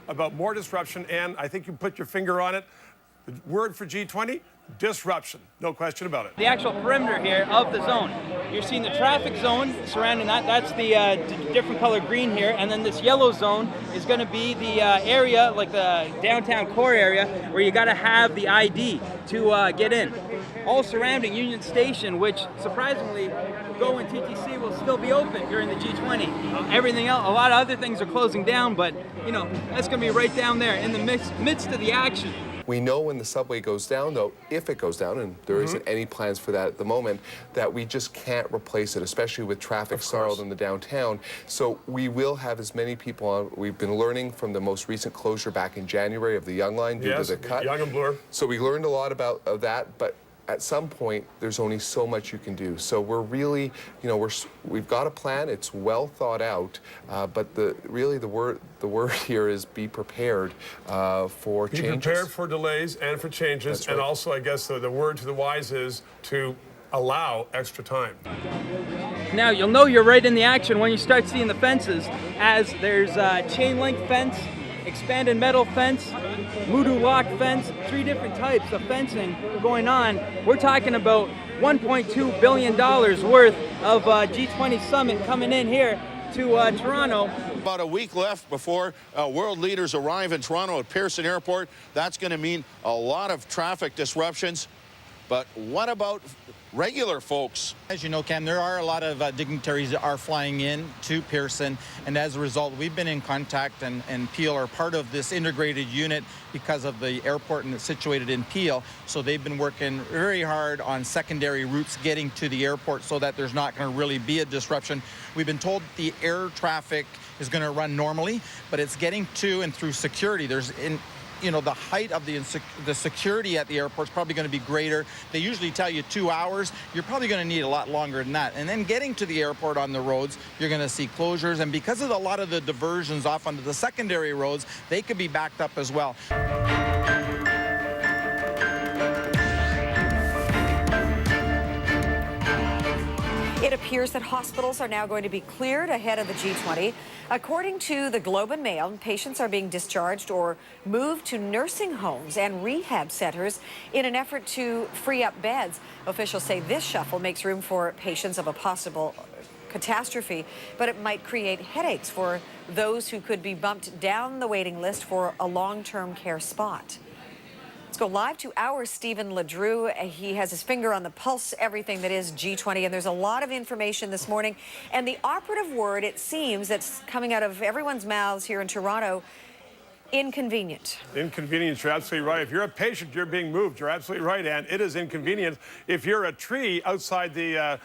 About more disruption, and I think you put your finger on it. The word for G20, disruption, no question about it. The actual perimeter here of the zone. You're seeing the traffic zone surrounding that. That's the different color green here, and then this yellow zone is going to be the area, like the downtown core area, where you got to have the ID to get in. All surrounding Union Station, which surprisingly, Go and TTC will still be open during the G20. Everything else, a lot of other things are closing down, but you know, that's going to be right down there in the midst of the action. We know when the subway goes down, though, if it goes down, and there isn't any plans for that at the moment, that we just can't replace it, especially with traffic snarled in the downtown. So we will have as many people on. We've been learning from the most recent closure back in January of the Young Line due to the cut. Young and Bloor. So we learned a lot about that, but at some point, there's only so much you can do. So we're really, you know, we've got a plan. It's well thought out, but the word here is be prepared for changes. Be prepared for delays and for changes. That's right. And also, I guess the word to the wise is to allow extra time. Now you'll know you're right in the action when you start seeing the fences, as there's chain link fence, expanded metal fence, Moodoo lock fence, 3 different types of fencing going on. We're talking about $1.2 billion worth of G20 summit coming in here to Toronto. About a week left before world leaders arrive in Toronto at Pearson Airport. That's going to mean a lot of traffic disruptions. But what about regular folks? As you know, Cam, there are a lot of dignitaries that are flying in to Pearson, and as a result, we've been in contact, and Peel are part of this integrated unit because of the airport and it's situated in Peel. So they've been working very hard on secondary routes getting to the airport so that there's not going to really be a disruption. We've been told the air traffic is going to run normally, but it's getting to and through security. You know, the height of the security at the airport is probably going to be greater. They usually tell you 2 hours. You're probably going to need a lot longer than that. And then getting to the airport on the roads, you're going to see closures. And because of a lot of the diversions off onto the secondary roads, they could be backed up as well. It appears that hospitals are now going to be cleared ahead of the G20. According to the Globe and Mail, patients are being discharged or moved to nursing homes and rehab centers in an effort to free up beds. Officials say this shuffle makes room for patients of a possible catastrophe, but it might create headaches for those who could be bumped down the waiting list for a long-term care spot. Let's go live to our Stephen Ledrew. He has his finger on the pulse, everything that is G20, and there's a lot of information this morning. And the operative word, it seems, that's coming out of everyone's mouths here in Toronto, inconvenient. Inconvenience, you're absolutely right. If you're a patient, you're being moved. You're absolutely right, Ann. It is inconvenient. If you're a tree outside the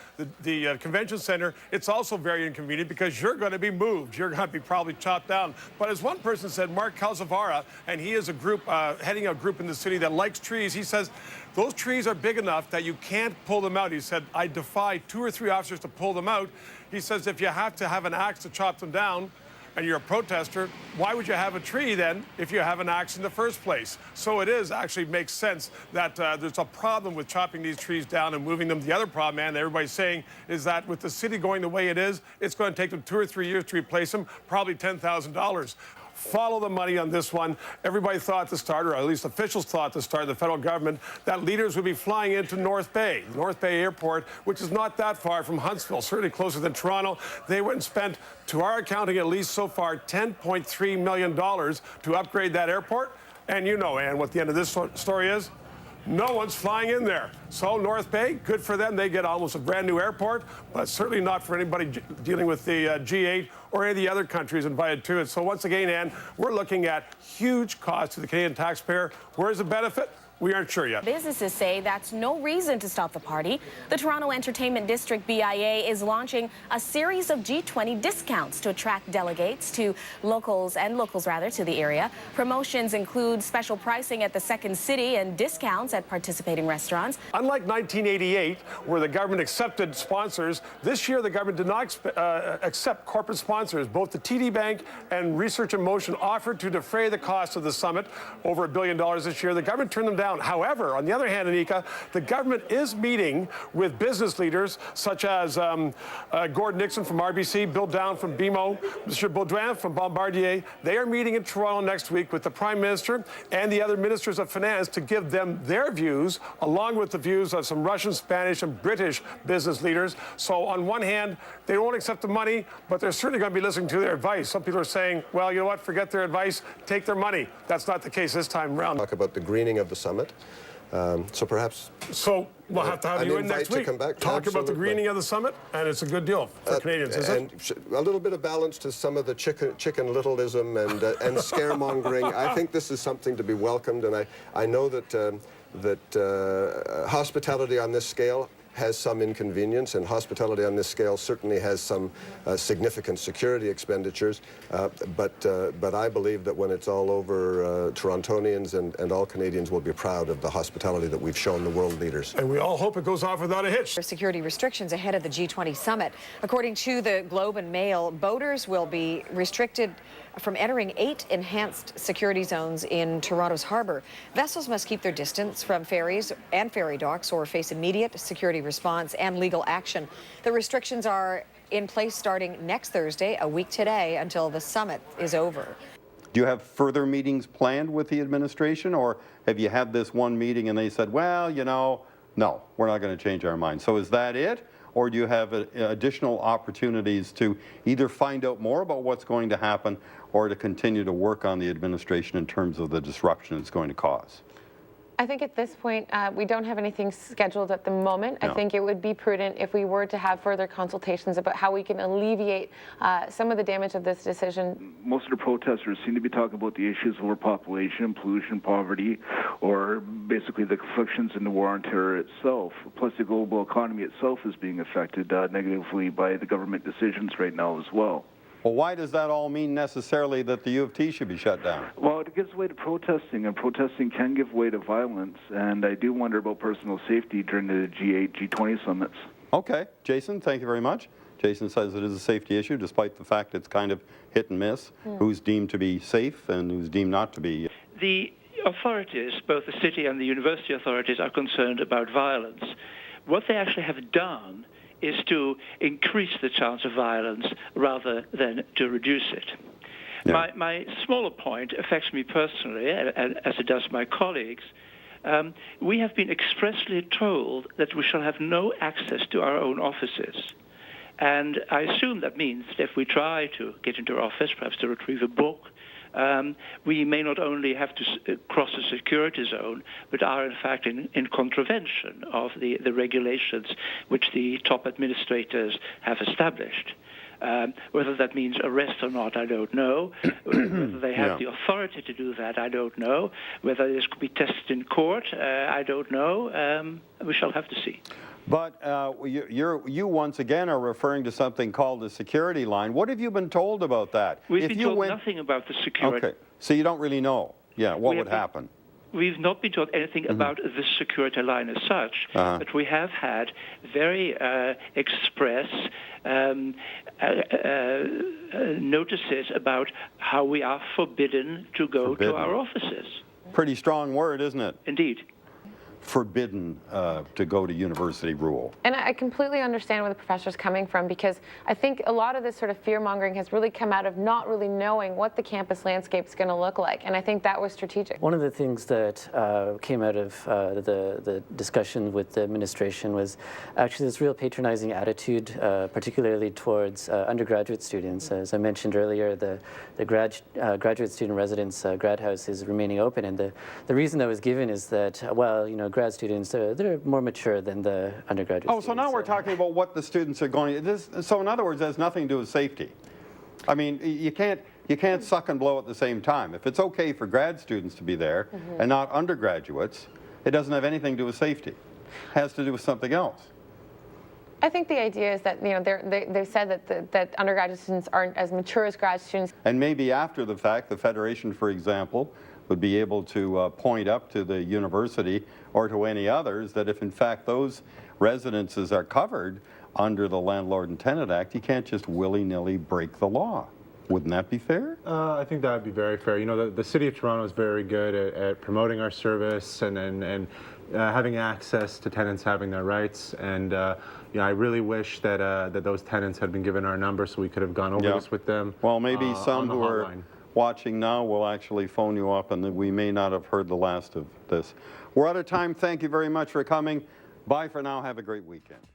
convention center, it's also very inconvenient because you're going to be moved. You're going to be probably chopped down. But as one person said, Mark Calzavara, and he is a group, heading a group in the city that likes trees, he says, those trees are big enough that you can't pull them out. He said, I defy 2 or 3 officers to pull them out. He says, if you have to have an axe to chop them down, and you're a protester, why would you have a tree then if you have an axe in the first place? So it is actually makes sense that there's a problem with chopping these trees down and moving them. The other problem, man, that everybody's saying is that with the city going the way it is, it's going to take them 2 or 3 years to replace them, probably $10,000. Follow the money on this one. Everybody thought at the start, or at least officials thought at the start of the federal government, that leaders would be flying into North Bay Airport, which is not that far from Huntsville, certainly closer than Toronto. They went and spent, to our accounting at least so far, $10.3 million to upgrade that airport. And you know, Ann, what the end of this story is? No one's flying in there. So North Bay, good for them. They get almost a brand new airport, but certainly not for anybody dealing with the G8 or any of the other countries invited to it. So once again, Ann, we're looking at huge costs to the Canadian taxpayer. Where's the benefit? We aren't sure yet. Businesses say that's no reason to stop the party. The Toronto Entertainment District BIA is launching a series of G20 discounts to attract delegates to locals to the area. Promotions include special pricing at the Second City and discounts at participating restaurants. Unlike 1988, where the government accepted sponsors, this year the government did not accept corporate sponsors. Both the TD Bank and Research in Motion offered to defray the cost of the summit, over $1 billion this year. The government turned them down down. However, on the other hand, Anika, the government is meeting with business leaders such as Gordon Nixon from RBC, Bill Down from BMO, Mr. Baudouin from Bombardier. They are meeting in Toronto next week with the Prime Minister and the other ministers of finance to give them their views, along with the views of some Russian, Spanish, and British business leaders. So on one hand, they won't accept the money, but they're certainly going to be listening to their advice. Some people are saying, well, you know what, forget their advice, take their money. That's not the case this time around. Talk about the greening of the summit. So perhaps... So we'll have to have you in next week. Talk about the greening of the summit, and it's a good deal for Canadians, isn't it? A little bit of balance to some of the chicken littleism and scaremongering. I think this is something to be welcomed, and I know that hospitality on this scale has some inconvenience, and hospitality on this scale certainly has some significant security expenditures. But I believe that when it's all over, Torontonians and all Canadians will be proud of the hospitality that we've shown the world leaders. And we all hope it goes off without a hitch. Security restrictions ahead of the G20 summit. According to the Globe and Mail, boaters will be restricted from entering 8 enhanced security zones in Toronto's harbour. Vessels must keep their distance from ferries and ferry docks or face immediate security response and legal action. The restrictions are in place starting next Thursday, a week today, until the summit is over. Do you have further meetings planned with the administration, or have you had this one meeting and they said, well, you know, no, we're not going to change our mind? So is that it? Or do you have additional opportunities to either find out more about what's going to happen or to continue to work on the administration in terms of the disruption it's going to cause? I think at this point, we don't have anything scheduled at the moment. No. I think it would be prudent if we were to have further consultations about how we can alleviate some of the damage of this decision. Most of the protesters seem to be talking about the issues of overpopulation, pollution, poverty, or basically the conflictions in the war on terror itself. Plus, the global economy itself is being affected negatively by the government decisions right now as well. Well, why does that all mean necessarily that the U of T should be shut down? Well, it gives way to protesting, and protesting can give way to violence, and I do wonder about personal safety during the G8, G20 summits. Okay. Jason, thank you very much. Jason says it is a safety issue, despite the fact it's kind of hit and miss, who's deemed to be safe and who's deemed not to be. The authorities, both the city and the university authorities, are concerned about violence. What they actually have done is to increase the chance of violence rather than to reduce it. Yeah. My smaller point affects me personally, as it does my colleagues. We have been expressly told that we shall have no access to our own offices. And I assume that means that if we try to get into our office, perhaps to retrieve a book, we may not only have to cross a security zone, but are in fact in contravention of the regulations which the top administrators have established. Whether that means arrest or not, I don't know. Whether they have the authority to do that, I don't know. Whether this could be tested in court, I don't know. We shall have to see. But you once again are referring to something called the security line. What have you been told about that? We've been told nothing about the security. Okay, so you don't really know, what would happen? We've not been told anything about the security line as such, but we have had very express notices about how we are forbidden to go to our offices. Pretty strong word, isn't it? Indeed. Forbidden to go to university rule. And I completely understand where the professor's coming from, because I think a lot of this sort of fear-mongering has really come out of not really knowing what the campus landscape is going to look like, and I think that was strategic. One of the things that came out of the discussion with the administration was actually this real patronizing attitude, particularly towards undergraduate students. As I mentioned earlier, the graduate student residence grad house is remaining open, and the reason that was given is that, well, you know, grad students, they're more mature than the undergraduate students. So now we're talking about what the students are going to... So in other words, it has nothing to do with safety. I mean, you can't suck and blow at the same time. If it's okay for grad students to be there and not undergraduates, it doesn't have anything to do with safety. It has to do with something else. I think the idea is that, you know, they've said that undergraduate students aren't as mature as grad students. And maybe after the fact, the Federation, for example, would be able to point up to the university or to any others that if in fact those residences are covered under the Landlord and Tenant Act, you can't just willy-nilly break the law. Wouldn't that be fair? I think that would be very fair. You know, the City of Toronto is very good at promoting our service and having access to tenants having their rights. And you know, I really wish that that those tenants had been given our number so we could have gone over this with them. Well, maybe some who are watching now will actually phone you up, and we may not have heard the last of this. We're out of time. Thank you very much for coming. Bye for now. Have a great weekend.